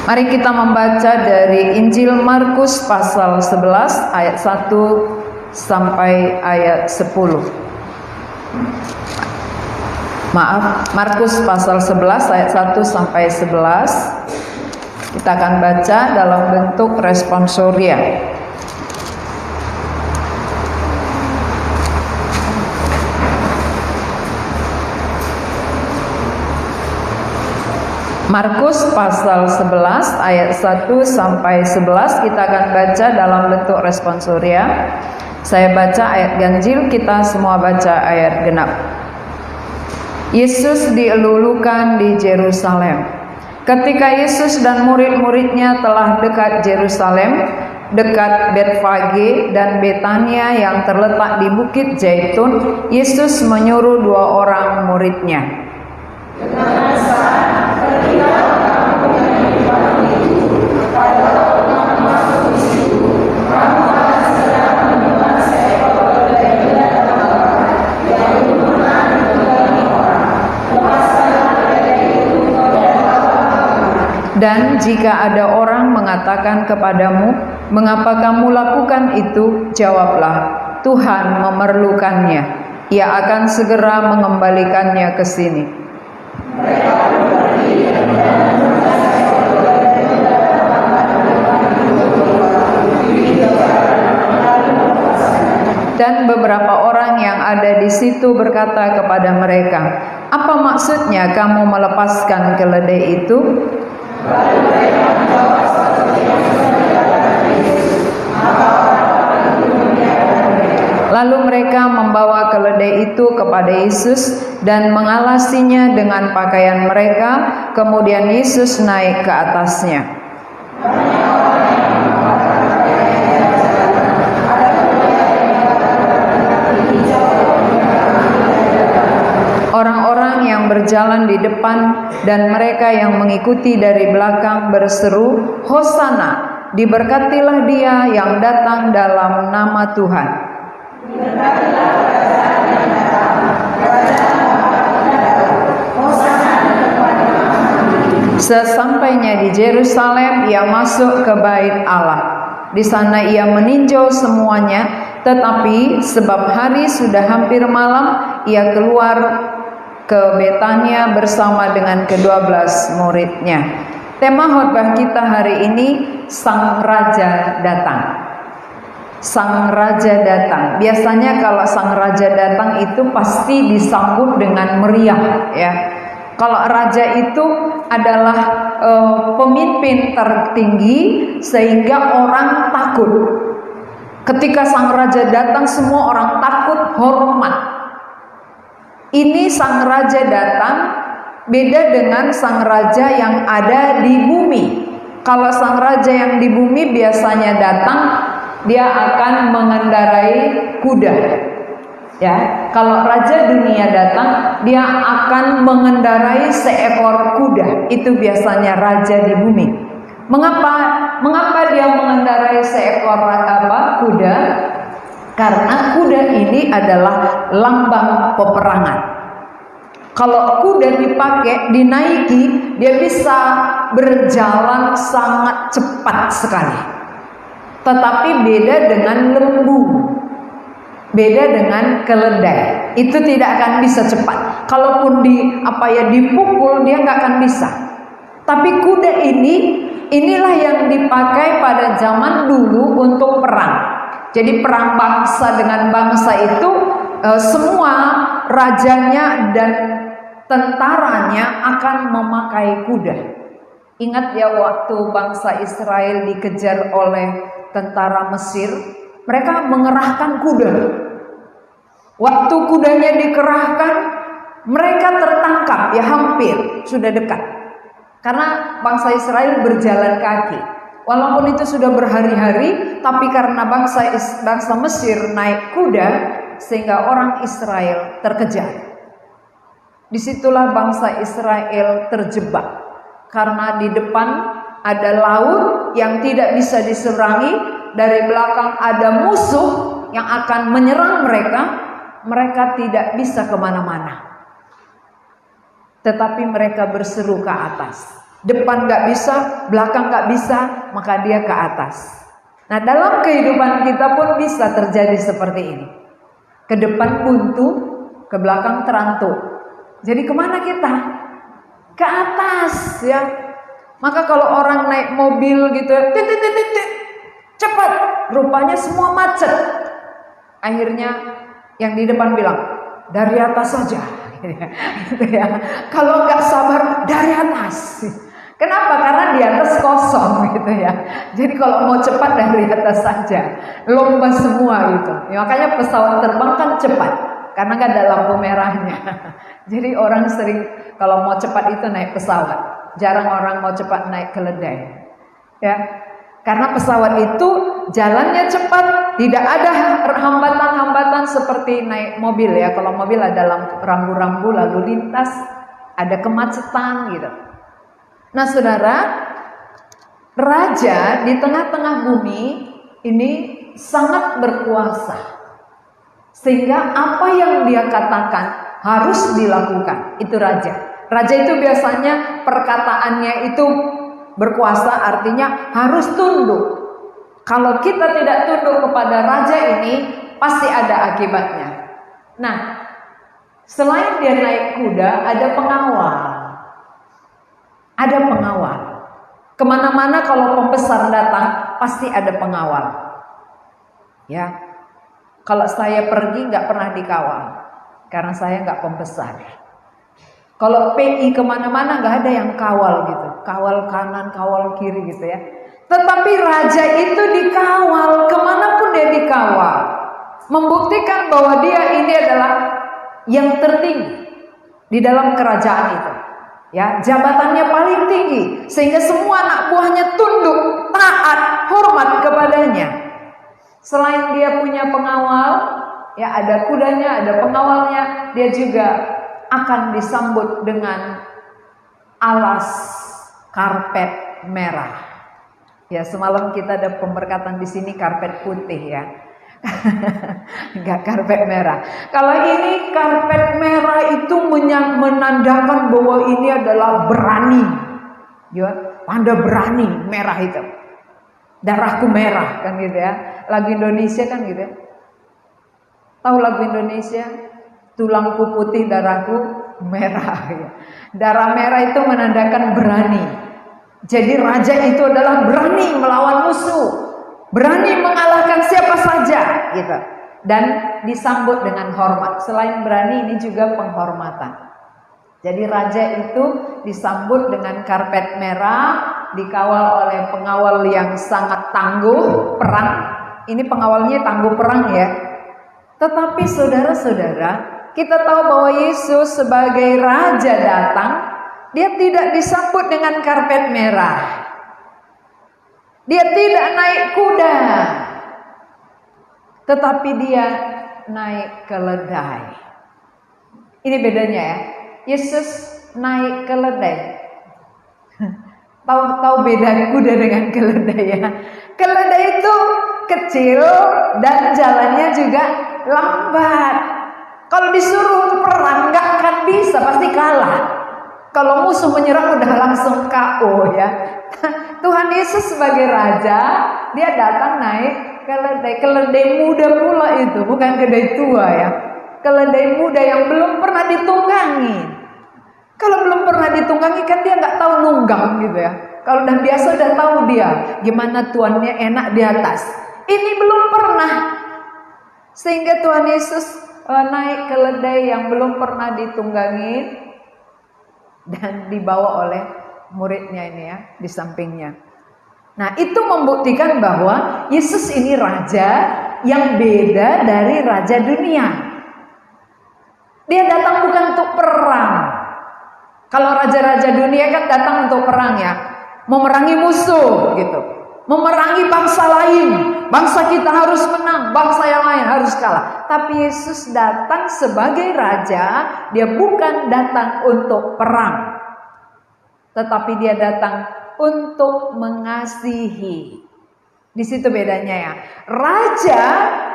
Mari kita membaca dari Injil Markus pasal 11 ayat 1 sampai ayat 10. Markus pasal 11 ayat 1 sampai 11. Kita akan baca dalam bentuk responsoria. Markus pasal 11 ayat 1 sampai 11 kita akan baca dalam bentuk responsoria. Saya baca ayat ganjil, kita semua baca ayat genap. Yesus dielulukan di Yerusalem. Ketika Yesus dan murid-muridnya telah dekat Yerusalem, dekat Betfage dan Betania yang terletak di Bukit Zaitun, Yesus menyuruh 2 orang muridnya. Dan jika ada orang mengatakan kepadamu, mengapa kamu lakukan itu? Jawablah, Tuhan memerlukannya. Ia akan segera mengembalikannya ke sini. Dan beberapa orang yang ada di situ berkata kepada mereka, apa maksudnya kamu melepaskan keledai itu? Lalu mereka membawa keledai itu kepada Yesus dan mengalasinya dengan pakaian mereka. Kemudian Yesus naik ke atasnya. Orang-orang yang berjalan di depan dan mereka yang mengikuti dari belakang berseru, Hosana, diberkatilah dia yang datang dalam nama Tuhan. Sesampainya di Yerusalem, ia masuk ke bait Allah. Di sana ia meninjau semuanya, tetapi sebab hari sudah hampir malam, ia keluar ke Betania bersama dengan ke-12 muridnya. Tema khotbah kita hari ini, Sang Raja Datang. Sang Raja Datang. Biasanya kalau Sang Raja datang itu pasti disambut dengan meriah, ya. Kalau raja itu adalah pemimpin tertinggi sehingga orang takut. Ketika Sang Raja datang, semua orang takut, hormat. Ini Sang Raja datang beda dengan Sang Raja yang ada di bumi. Kalau Sang Raja yang di bumi biasanya datang, dia akan mengendarai kuda. Ya, kalau Raja dunia datang, dia akan mengendarai seekor kuda. Itu biasanya raja di bumi. Mengapa dia mengendarai seekor kuda? Karena kuda ini adalah lambang peperangan. Kalau kuda dipakai, dinaiki, dia bisa berjalan sangat cepat sekali. Tetapi beda dengan lembu, beda dengan keledai. Itu tidak akan bisa cepat. Kalaupun dipukul, dia nggak akan bisa. Tapi kuda inilah yang dipakai pada zaman dulu untuk perang. Jadi perang bangsa dengan bangsa itu semua rajanya dan tentaranya akan memakai kuda. Ingat ya, waktu bangsa Israel dikejar oleh tentara Mesir, mereka mengerahkan kuda. Waktu kudanya dikerahkan, mereka tertangkap, ya hampir sudah dekat. Karena bangsa Israel berjalan kaki. Walaupun itu sudah berhari-hari, tapi karena bangsa Mesir naik kuda, sehingga orang Israel terkejar. Disitulah bangsa Israel terjebak. Karena di depan ada laut yang tidak bisa diseberangi, dari belakang ada musuh yang akan menyerang mereka. Mereka tidak bisa kemana-mana. Tetapi mereka berseru ke atas. Depan nggak bisa, belakang nggak bisa, maka dia ke atas. Nah, dalam kehidupan kita pun bisa terjadi seperti ini. Ke depan buntu, ke belakang terantuk. Jadi kemana kita? Ke atas ya. Maka kalau orang naik mobil gitu, cepat, rupanya semua macet. Akhirnya yang di depan bilang, dari atas saja. Gitu ya. Kalau nggak sabar, dari atas. Kenapa? Karena di atas kosong gitu ya. Jadi kalau mau cepat dari atas saja, lomba semua gitu. Ya, makanya pesawat terbang kan cepat, karena nggak ada lampu merahnya. Jadi orang sering kalau mau cepat itu naik pesawat. Jarang orang mau cepat naik keledai. Ya, karena pesawat itu jalannya cepat, tidak ada hambatan-hambatan seperti naik mobil ya. Kalau mobil ada rambu-rambu lalu lintas, ada kemacetan gitu. Nah saudara, raja di tengah-tengah bumi ini sangat berkuasa, sehingga apa yang dia katakan harus dilakukan. Itu raja. Raja itu biasanya perkataannya itu berkuasa, artinya harus tunduk. Kalau kita tidak tunduk kepada raja ini, pasti ada akibatnya. Nah, selain dia naik kuda, ada pengawal. Ada pengawal. Kemana-mana kalau pembesar datang, pasti ada pengawal. Ya, kalau saya pergi nggak pernah dikawal, karena saya nggak pembesar. Kalau PI kemana-mana nggak ada yang kawal gitu, kawal kanan, kawal kiri gitu ya. Tetapi raja itu dikawal, kemanapun dia dikawal, membuktikan bahwa dia ini adalah yang tertinggi di dalam kerajaan itu. Ya, jabatannya paling tinggi sehingga semua anak buahnya tunduk, taat, hormat kepadanya. Selain dia punya pengawal, ya ada kudanya, ada pengawalnya, dia juga akan disambut dengan alas karpet merah. Ya, semalam kita ada pemberkatan di sini karpet putih ya. Enggak, karpet merah. Kalau ini karpet merah itu menandakan bahwa ini adalah berani. Ya, Anda berani, merah itu. Darahku merah kan gitu ya. Lagu Indonesia kan gitu ya. Tahu lagu Indonesia? Tulangku putih, darahku merah ya. Darah merah itu menandakan berani. Jadi raja itu adalah berani melawan musuh. Berani mengalahkan siapa saja gitu. Dan disambut dengan hormat. Selain berani, ini juga penghormatan. Jadi raja itu disambut dengan karpet merah, dikawal oleh pengawal yang sangat tangguh perang. Ini pengawalnya tangguh perang ya. Tetapi saudara-saudara, kita tahu bahwa Yesus sebagai raja datang, dia tidak disambut dengan karpet merah. Dia tidak naik kuda, tetapi dia naik keledai. Ini bedanya ya. Yesus naik keledai. Tahu beda kuda dengan keledai ya. Keledai itu kecil dan jalannya juga lambat. Kalau disuruh perang nggak akan bisa, pasti kalah. Kalau musuh menyerang udah langsung KO ya. Tuhan Yesus sebagai raja, dia datang naik keledai. Keledai muda pula itu, bukan keledai tua ya. Keledai muda yang belum pernah ditunggangi. Kalau belum pernah ditunggangi kan dia nggak tahu nunggang gitu ya. Kalau udah biasa udah tahu dia gimana tuannya enak di atas. Ini belum pernah. Sehingga Tuhan Yesus naik keledai yang belum pernah ditunggangi dan dibawa oleh muridnya ini ya di sampingnya. Nah, itu membuktikan bahwa Yesus ini raja yang beda dari raja dunia. Dia datang bukan untuk perang. Kalau raja-raja dunia kan datang untuk perang ya, memerangi musuh gitu, memerangi bangsa lain. Bangsa kita harus menang, bangsa yang lain harus kalah. Tapi Yesus datang sebagai raja, dia bukan datang untuk perang, tetapi dia datang untuk mengasihi. Di situ bedanya ya. Raja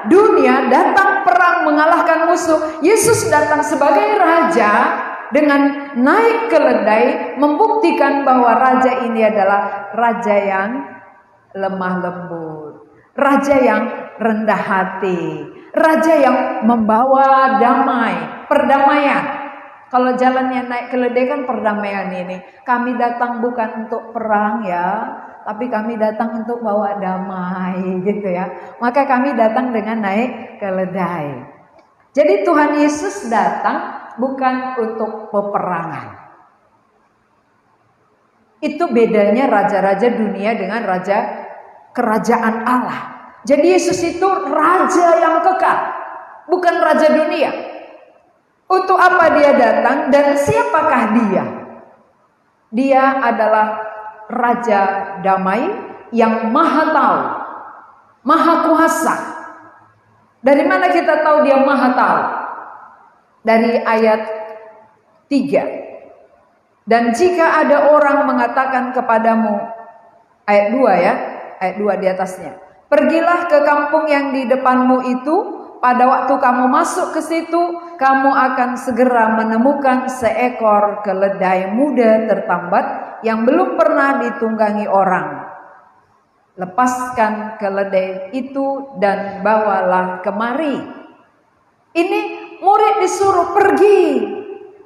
dunia datang perang mengalahkan musuh. Yesus datang sebagai raja dengan naik keledai membuktikan bahwa raja ini adalah raja yang lemah lembut, raja yang rendah hati, raja yang membawa damai, perdamaian. Kalau jalannya naik keledai kan perdamaian ini. Kami datang bukan untuk perang ya, tapi kami datang untuk bawa damai gitu ya. Maka kami datang dengan naik keledai. Jadi Tuhan Yesus datang bukan untuk peperangan. Itu bedanya raja-raja dunia dengan raja kerajaan Allah. Jadi Yesus itu raja yang kekal, bukan raja dunia. Untuk apa dia datang dan siapakah dia? Dia adalah raja damai yang maha tahu, maha kuasa. Dari mana kita tahu dia maha tahu? Dari ayat 3. Dan jika ada orang mengatakan kepadamu, ayat 2 ya, ayat 2 di atasnya. Pergilah ke kampung yang di depanmu itu, pada waktu kamu masuk ke situ, kamu akan segera menemukan seekor keledai muda tertambat yang belum pernah ditunggangi orang. Lepaskan keledai itu dan bawalah kemari. Ini murid disuruh pergi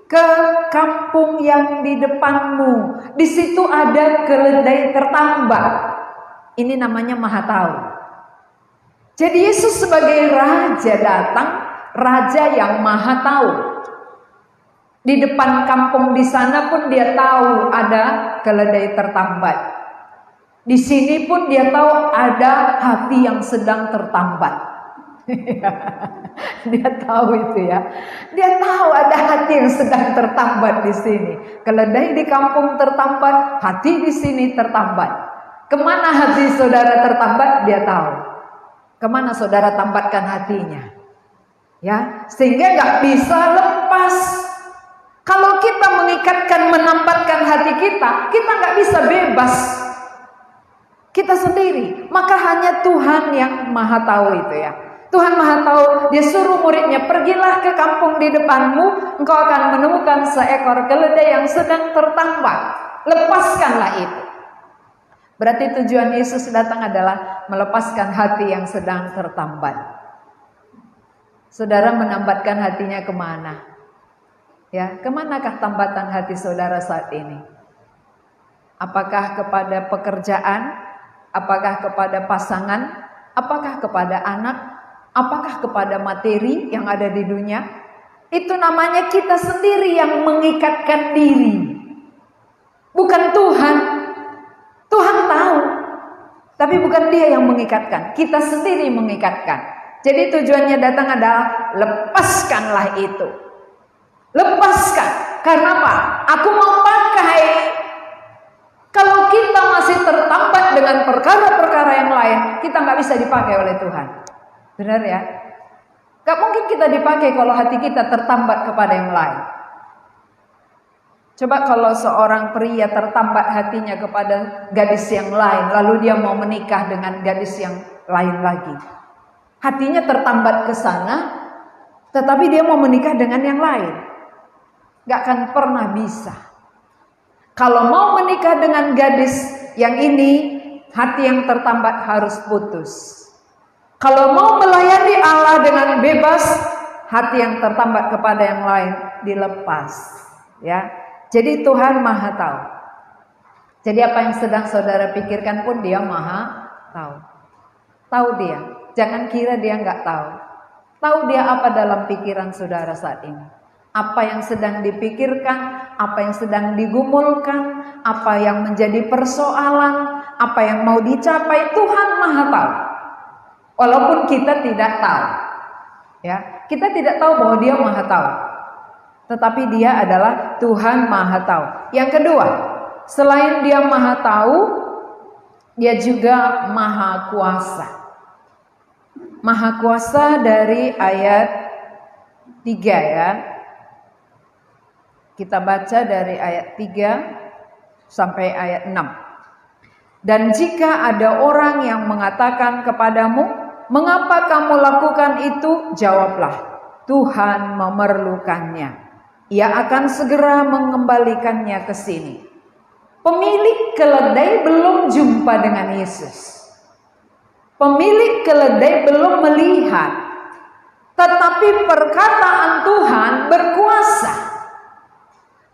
ke kampung yang di depanmu. Di situ ada keledai tertambat. Ini namanya maha tahu. Jadi Yesus sebagai raja datang, raja yang maha tahu. Di depan kampung di sana pun dia tahu ada keledai tertambat. Di sini pun dia tahu ada hati yang sedang tertambat. Dia tahu itu ya. Dia tahu ada hati yang sedang tertambat di sini. Keledai di kampung tertambat, hati di sini tertambat. Kemana hati saudara tertambat? Dia tahu. Kemana saudara tambatkan hatinya? Ya, sehingga nggak bisa lepas. Kalau kita mengikatkan, menambatkan hati kita nggak bisa bebas. Kita sendiri. Maka hanya Tuhan yang maha tahu itu ya. Tuhan maha tahu. Dia suruh muridnya, pergilah ke kampung di depanmu, engkau akan menemukan seekor keledai yang sedang tertambat. Lepaskanlah itu. Berarti tujuan Yesus datang adalah melepaskan hati yang sedang tertambat. Saudara menambatkan hatinya kemana? Ya, kemanakah tambatan hati saudara saat ini? Apakah kepada pekerjaan? Apakah kepada pasangan? Apakah kepada anak? Apakah kepada materi yang ada di dunia? Itu namanya kita sendiri yang mengikatkan diri. Bukan Tuhan. Tuhan tahu, tapi bukan dia yang mengikatkan. Kita sendiri mengikatkan. Jadi tujuannya datang adalah lepaskanlah itu. Lepaskan. Karena apa? Aku mau pakai. Kalau kita masih tertambat dengan perkara-perkara yang lain, kita nggak bisa dipakai oleh Tuhan. Benar ya? Gak mungkin kita dipakai kalau hati kita tertambat kepada yang lain. Coba kalau seorang pria tertambat hatinya kepada gadis yang lain, lalu dia mau menikah dengan gadis yang lain lagi. Hatinya tertambat ke sana, tetapi dia mau menikah dengan yang lain. Gak akan pernah bisa. Kalau mau menikah dengan gadis yang ini, hati yang tertambat harus putus. Kalau mau melayani Allah dengan bebas, hati yang tertambat kepada yang lain dilepas. Ya. Jadi Tuhan maha tahu. Jadi apa yang sedang saudara pikirkan pun dia maha tahu. Tahu dia. Jangan kira dia nggak tahu. Tahu dia apa dalam pikiran saudara saat ini. Apa yang sedang dipikirkan, apa yang sedang digumulkan, apa yang menjadi persoalan, apa yang mau dicapai, Tuhan maha tahu. Walaupun kita tidak tahu. Ya, kita tidak tahu bahwa dia maha tahu. Tetapi dia adalah Tuhan maha tahu. Yang kedua, selain dia maha tahu, dia juga maha kuasa. Maha kuasa dari ayat 3 ya. Kita baca dari ayat 3 sampai ayat 6. Dan jika ada orang yang mengatakan kepadamu, mengapa kamu lakukan itu? Jawablah, Tuhan memerlukannya. Ia akan segera mengembalikannya ke sini. Pemilik keledai belum jumpa dengan Yesus. Pemilik keledai belum melihat. Tetapi perkataan Tuhan berkuasa.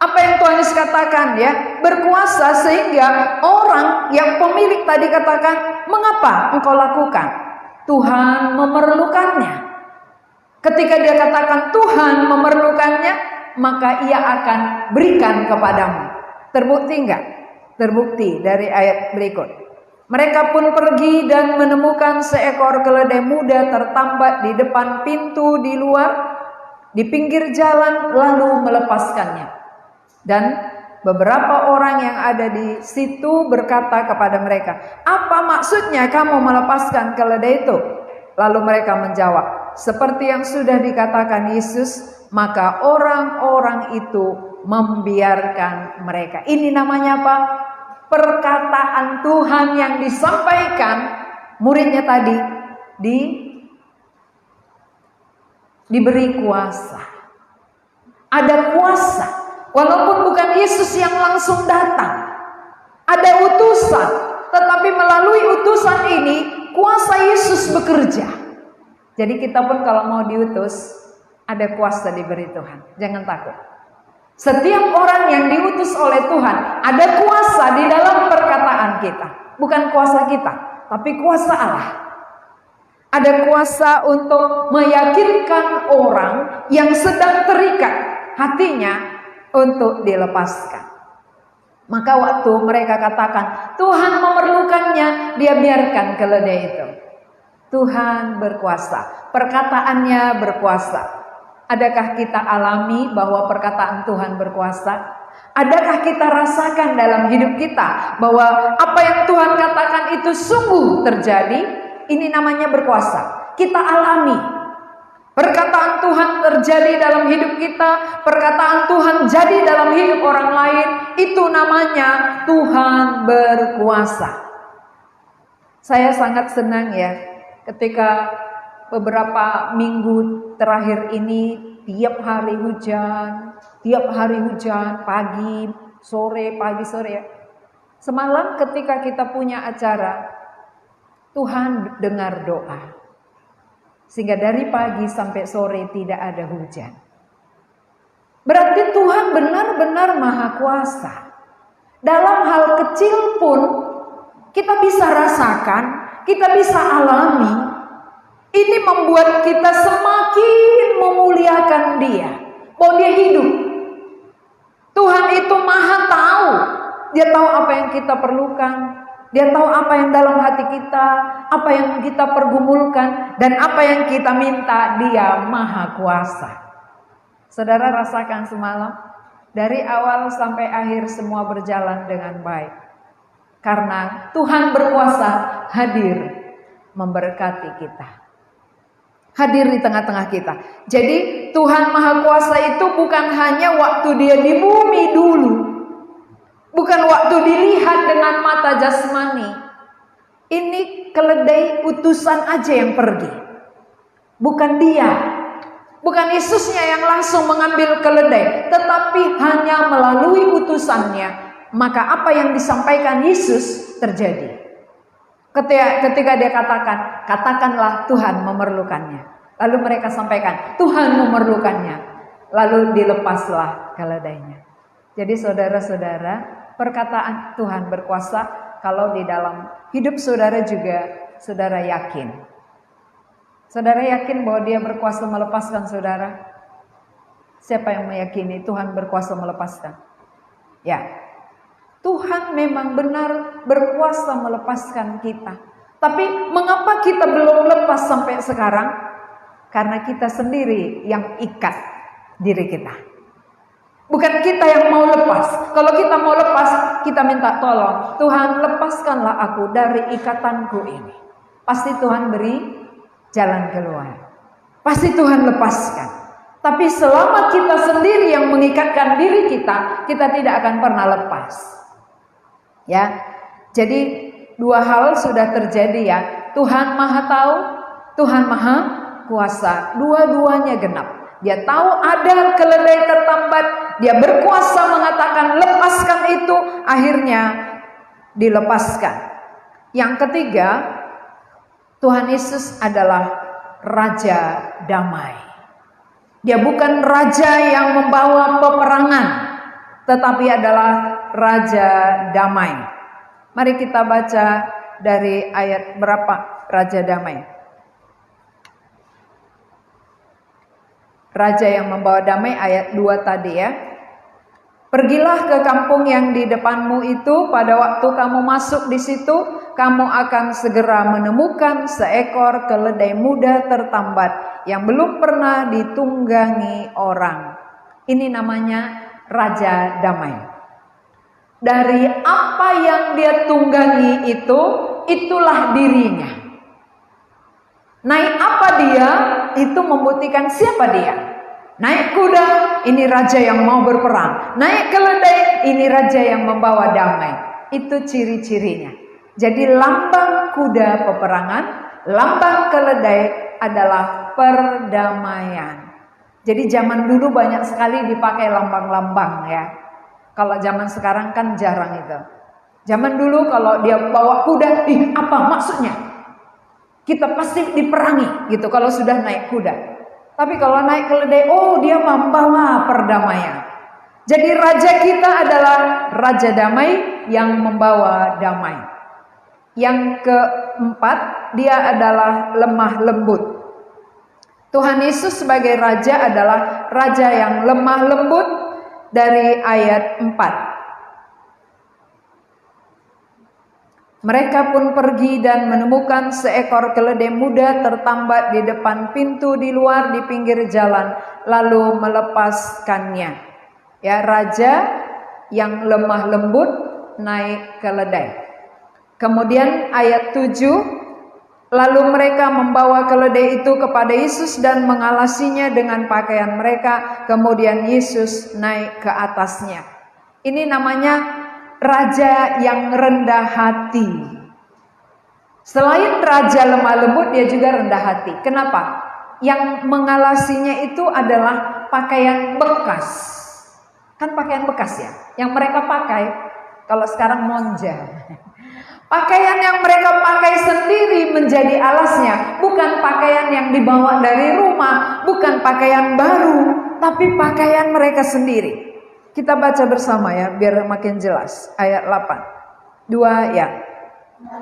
Apa yang Tuhan Yesus katakan ya, berkuasa sehingga orang yang pemilik tadi katakan, mengapa engkau lakukan? Tuhan memerlukannya. Ketika dia katakan Tuhan memerlukannya, maka ia akan berikan kepadamu. Terbukti enggak? Terbukti dari ayat berikut. Mereka pun pergi dan menemukan seekor keledai muda tertambat di depan pintu di luar, di pinggir jalan, lalu melepaskannya. Dan beberapa orang yang ada di situ berkata kepada mereka, "Apa maksudnya kamu melepaskan keledai itu?" Lalu mereka menjawab, "Seperti yang sudah dikatakan Yesus, maka orang-orang itu membiarkan mereka." Ini namanya apa? Perkataan Tuhan yang disampaikan muridnya tadi diberi kuasa. Ada kuasa. Walaupun bukan Yesus yang langsung datang, ada utusan, tetapi melalui utusan ini kuasa Yesus bekerja. Jadi kita pun kalau mau diutus, ada kuasa diberi Tuhan. Jangan takut. Setiap orang yang diutus oleh Tuhan, ada kuasa di dalam perkataan kita. Bukan kuasa kita, tapi kuasa Allah. Ada kuasa untuk meyakinkan orang yang sedang terikat hatinya untuk dilepaskan. Maka waktu mereka katakan Tuhan memerlukannya, dia biarkan keledai itu. Tuhan berkuasa, perkataannya berkuasa. Adakah kita alami bahwa perkataan Tuhan berkuasa? Adakah kita rasakan dalam hidup kita bahwa apa yang Tuhan katakan itu sungguh terjadi? Ini namanya berkuasa. Kita alami. Perkataan Tuhan terjadi dalam hidup kita, perkataan Tuhan jadi dalam hidup orang lain, itu namanya Tuhan berkuasa. Saya sangat senang ya, ketika beberapa minggu terakhir ini tiap hari hujan, pagi, sore ya. Semalam ketika kita punya acara, Tuhan dengar doa. Sehingga dari pagi sampai sore tidak ada hujan. Berarti Tuhan benar-benar maha kuasa. Dalam hal kecil pun kita bisa rasakan, kita bisa alami. Ini membuat kita semakin memuliakan Dia. Bahwa Dia hidup. Tuhan itu maha tahu. Dia tahu apa yang kita perlukan. Dia tahu apa yang dalam hati kita, apa yang kita pergumulkan, dan apa yang kita minta. Dia maha kuasa. Saudara rasakan semalam, dari awal sampai akhir semua berjalan dengan baik. Karena Tuhan berkuasa hadir memberkati kita. Hadir di tengah-tengah kita. Jadi Tuhan maha kuasa itu bukan hanya waktu dia di bumi dulu. Bukan waktu dilihat dengan mata jasmani. Ini keledai utusan aja yang pergi. Bukan dia. Bukan Yesusnya yang langsung mengambil keledai. Tetapi hanya melalui utusannya. Maka apa yang disampaikan Yesus terjadi. Ketika dia katakan, katakanlah Tuhan memerlukannya. Lalu mereka sampaikan, Tuhan memerlukannya. Lalu dilepaslah keledainya. Jadi saudara-saudara, perkataan Tuhan berkuasa kalau di dalam hidup saudara juga saudara yakin. Saudara yakin bahwa Dia berkuasa melepaskan saudara? Siapa yang meyakini Tuhan berkuasa melepaskan? Ya, Tuhan memang benar berkuasa melepaskan kita. Tapi mengapa kita belum lepas sampai sekarang? Karena kita sendiri yang ikat diri kita. Bukan kita yang mau lepas. Kalau kita mau lepas, kita minta tolong. Tuhan, lepaskanlah aku dari ikatanku ini. Pasti Tuhan beri jalan keluar. Pasti Tuhan lepaskan. Tapi selama kita sendiri yang mengikatkan diri kita tidak akan pernah lepas. Ya. Jadi dua hal sudah terjadi ya. Tuhan maha tahu, Tuhan maha kuasa. Dua-duanya genap. Dia tahu ada keledai tertambat, dia berkuasa mengatakan lepaskan itu, akhirnya dilepaskan. Yang ketiga, Tuhan Yesus adalah Raja Damai. Dia bukan raja yang membawa peperangan, tetapi adalah Raja Damai. Mari kita baca dari ayat berapa Raja Damai. Raja yang membawa damai ayat 2 tadi ya. Pergilah ke kampung yang di depanmu itu, pada waktu kamu masuk di situ, kamu akan segera menemukan seekor keledai muda tertambat yang belum pernah ditunggangi orang. Ini namanya Raja Damai. Dari apa yang dia tunggangi itu, itulah dirinya. Naik apa dia, itu membuktikan siapa dia. Naik kuda, ini raja yang mau berperang. Naik keledai, ini raja yang membawa damai. Itu ciri-cirinya. Jadi lambang kuda peperangan, lambang keledai adalah perdamaian. Jadi zaman dulu banyak sekali dipakai lambang-lambang ya. Kalau zaman sekarang kan jarang itu. Zaman dulu kalau dia bawa kuda, apa maksudnya? Kita pasti diperangi gitu kalau sudah naik kuda. Tapi kalau naik keledai, dia membawa perdamaian. Jadi raja kita adalah Raja Damai yang membawa damai. Yang keempat, dia adalah lemah lembut. Tuhan Yesus sebagai raja adalah raja yang lemah lembut dari ayat 4. Mereka pun pergi dan menemukan seekor keledai muda tertambat di depan pintu di luar di pinggir jalan, lalu melepaskannya. Ya, raja yang lemah lembut naik keledai. Kemudian ayat 7, lalu mereka membawa keledai itu kepada Yesus dan mengalasinya dengan pakaian mereka, kemudian Yesus naik ke atasnya. Ini namanya raja yang rendah hati. Selain raja lemah lembut, dia juga rendah hati. Kenapa? Yang mengalasinya itu adalah pakaian bekas. Kan pakaian bekas ya, yang mereka pakai. Kalau sekarang monja. Pakaian yang mereka pakai sendiri menjadi alasnya. Bukan pakaian yang dibawa dari rumah, bukan pakaian baru, tapi pakaian mereka sendiri. Kita baca bersama ya, biar makin jelas. Ayat 8. 2 ya.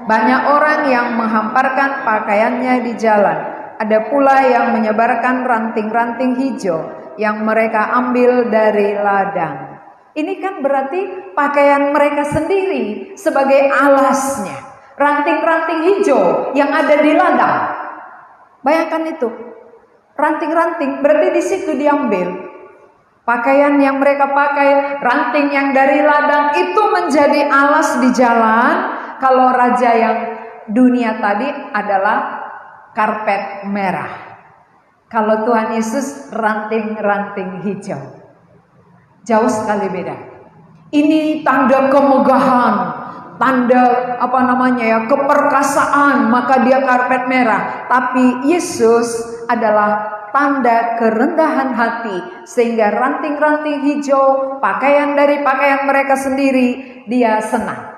Banyak orang yang menghamparkan pakaiannya di jalan. Ada pula yang menyebarkan ranting-ranting hijau yang mereka ambil dari ladang. Ini kan berarti pakaian mereka sendiri sebagai alasnya. Ranting-ranting hijau yang ada di ladang. Bayangkan itu. Ranting-ranting berarti di situ diambil. Pakaian yang mereka pakai, ranting yang dari ladang itu menjadi alas di jalan. Kalau raja yang dunia tadi adalah karpet merah. Kalau Tuhan Yesus ranting-ranting hijau. Jauh sekali beda. Ini tanda kemegahan, tanda keperkasaan, maka dia karpet merah. Tapi Yesus adalah tanda kerendahan hati, sehingga ranting-ranting hijau, pakaian dari pakaian mereka sendiri, dia senang.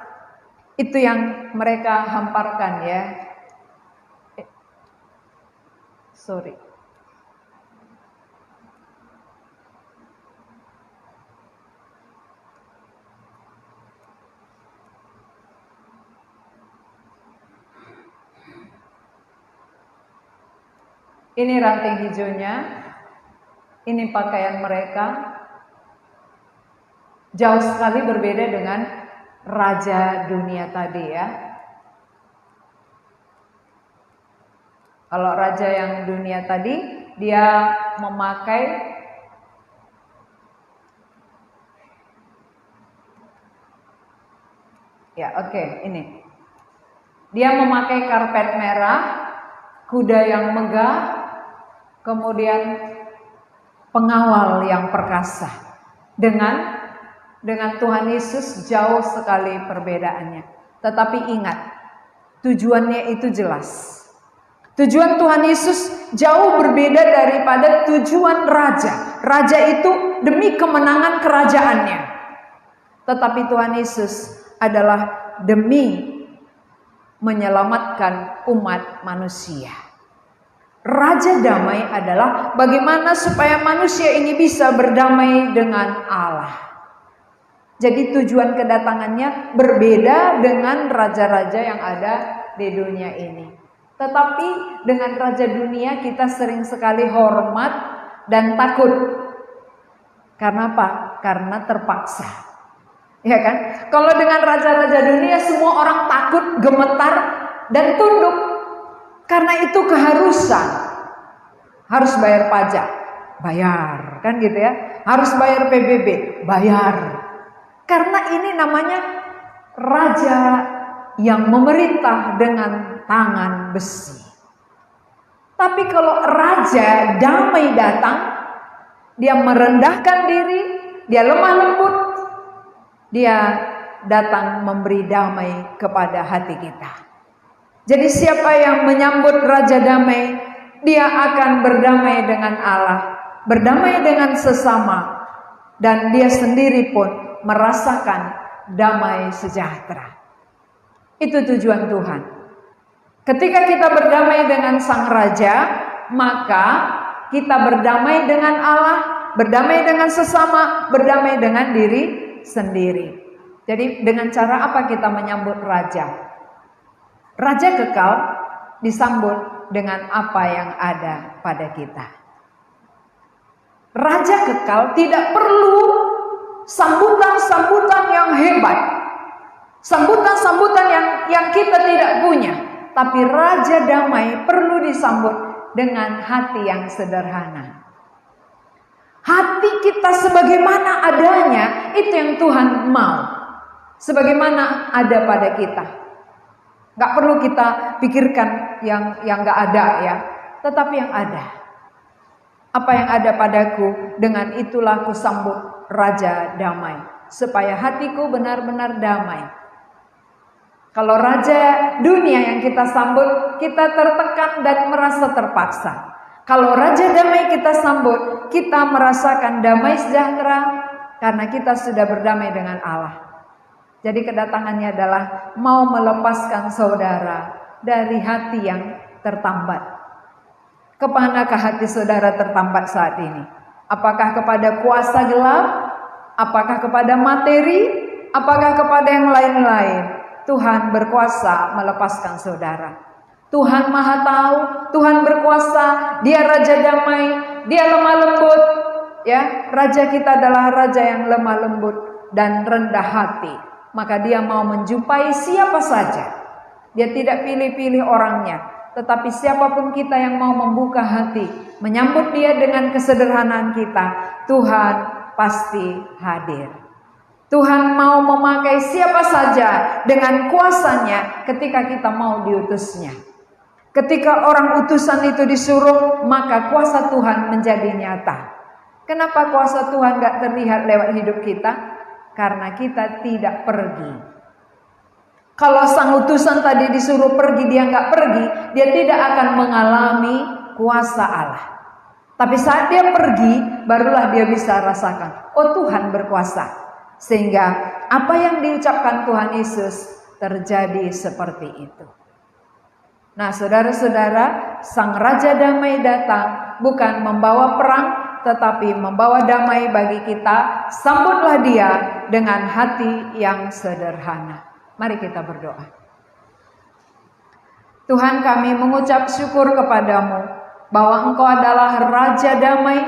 Itu yang mereka hamparkan ya. Sorry. Ini ranting hijaunya, ini pakaian mereka. Jauh sekali berbeda dengan raja dunia tadi ya. Kalau raja yang dunia tadi, dia memakai ini. Dia memakai karpet merah, kuda yang megah, kemudian pengawal yang perkasa. Dengan Tuhan Yesus jauh sekali perbedaannya. Tetapi ingat, tujuannya itu jelas. Tujuan Tuhan Yesus jauh berbeda daripada tujuan raja. Raja itu demi kemenangan kerajaannya. Tetapi Tuhan Yesus adalah demi menyelamatkan umat manusia. Raja damai adalah bagaimana supaya manusia ini bisa berdamai dengan Allah. Jadi tujuan kedatangannya berbeda dengan raja-raja yang ada di dunia ini. Tetapi dengan raja dunia kita sering sekali hormat dan takut. Karena apa? Karena terpaksa. Ya kan? Kalau dengan raja-raja dunia semua orang takut, gemetar dan tunduk. Karena itu keharusan. Harus bayar pajak, bayar, kan gitu ya. Harus bayar PBB, bayar. Karena ini namanya raja yang memerintah dengan tangan besi. Tapi kalau raja damai datang, dia merendahkan diri, dia lemah lembut, dia datang memberi damai kepada hati kita. Jadi siapa yang menyambut raja damai, dia akan berdamai dengan Allah, berdamai dengan sesama, dan dia sendiri pun merasakan damai sejahtera. Itu tujuan Tuhan. Ketika kita berdamai dengan Sang Raja, maka kita berdamai dengan Allah, berdamai dengan sesama, berdamai dengan diri sendiri. Jadi dengan cara apa kita menyambut Raja? Raja kekal disambut dengan apa yang ada pada kita. Raja kekal tidak perlu sambutan-sambutan yang hebat, sambutan-sambutan yang kita tidak punya. Tapi Raja damai perlu disambut dengan hati yang sederhana. Hati kita sebagaimana adanya, itu yang Tuhan mau. Sebagaimana ada pada kita. Gak perlu kita pikirkan yang gak ada ya, tetapi yang ada. Apa yang ada padaku, dengan itulah ku sambut Raja damai, supaya hatiku benar-benar damai. Kalau raja dunia yang kita sambut, kita tertekan dan merasa terpaksa. Kalau raja damai kita sambut, kita merasakan damai sejahtera karena kita sudah berdamai dengan Allah. Jadi kedatangannya adalah mau melepaskan saudara dari hati yang tertambat. Kemanakah hati saudara tertambat saat ini? Apakah kepada kuasa gelap? Apakah kepada materi? Apakah kepada yang lain-lain? Tuhan berkuasa melepaskan saudara. Tuhan Maha Tahu, Tuhan berkuasa, Dia Raja damai, Dia lemah lembut. Ya, Raja kita adalah Raja yang lemah lembut dan rendah hati. Maka Dia mau menjumpai siapa saja. Dia tidak pilih-pilih orangnya, tetapi siapapun kita yang mau membuka hati, menyambut Dia dengan kesederhanaan kita, Tuhan pasti hadir. Tuhan mau memakai siapa saja dengan kuasanya ketika kita mau diutusnya. Ketika orang utusan itu disuruh, maka kuasa Tuhan menjadi nyata. Kenapa kuasa Tuhan gak terlihat lewat hidup kita? Karena kita tidak pergi. Kalau sang utusan tadi disuruh pergi, dia gak pergi, dia tidak akan mengalami kuasa Allah. Tapi saat dia pergi, barulah dia bisa rasakan, oh Tuhan berkuasa. Sehingga apa yang diucapkan Tuhan Yesus terjadi seperti itu. Nah saudara-saudara, Sang Raja damai datang bukan membawa perang, tetapi membawa damai bagi kita. Sambutlah Dia dengan hati yang sederhana. Mari kita berdoa. Tuhan, kami mengucap syukur kepadamu bahwa Engkau adalah Raja damai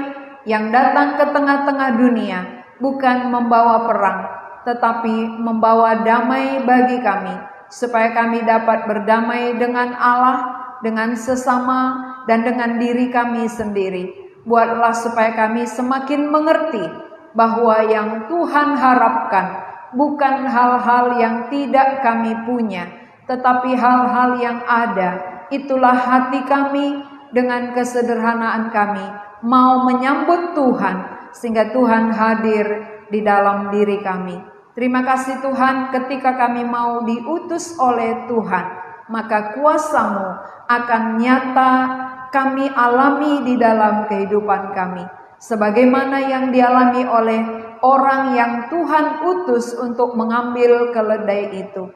yang datang ke tengah-tengah dunia. Bukan membawa perang, tetapi membawa damai bagi kami, supaya kami dapat berdamai dengan Allah, dengan sesama, dan dengan diri kami sendiri. Buatlah supaya kami semakin mengerti bahwa yang Tuhan harapkan bukan hal-hal yang tidak kami punya, tetapi hal-hal yang ada. Itulah hati kami dengan kesederhanaan kami, mau menyambut Tuhan, sehingga Tuhan hadir di dalam diri kami. Terima kasih Tuhan, ketika kami mau diutus oleh Tuhan, maka kuasa-Mu akan nyata kami alami di dalam kehidupan kami, sebagaimana yang dialami oleh orang yang Tuhan utus untuk mengambil keledai itu.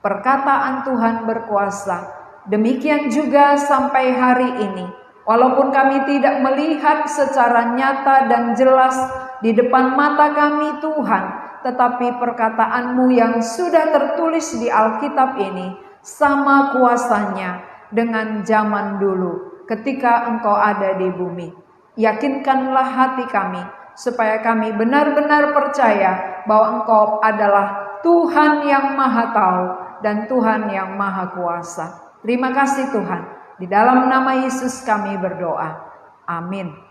Perkataan Tuhan berkuasa. Demikian juga sampai hari ini, walaupun kami tidak melihat secara nyata dan jelas di depan mata kami Tuhan, tetapi perkataan-Mu yang sudah tertulis di Alkitab ini sama kuasanya dengan zaman dulu ketika Engkau ada di bumi. Yakinkanlah hati kami supaya kami benar-benar percaya bahwa Engkau adalah Tuhan yang Maha Tahu dan Tuhan yang Maha Kuasa. Terima kasih Tuhan. Di dalam nama Yesus kami berdoa. Amin.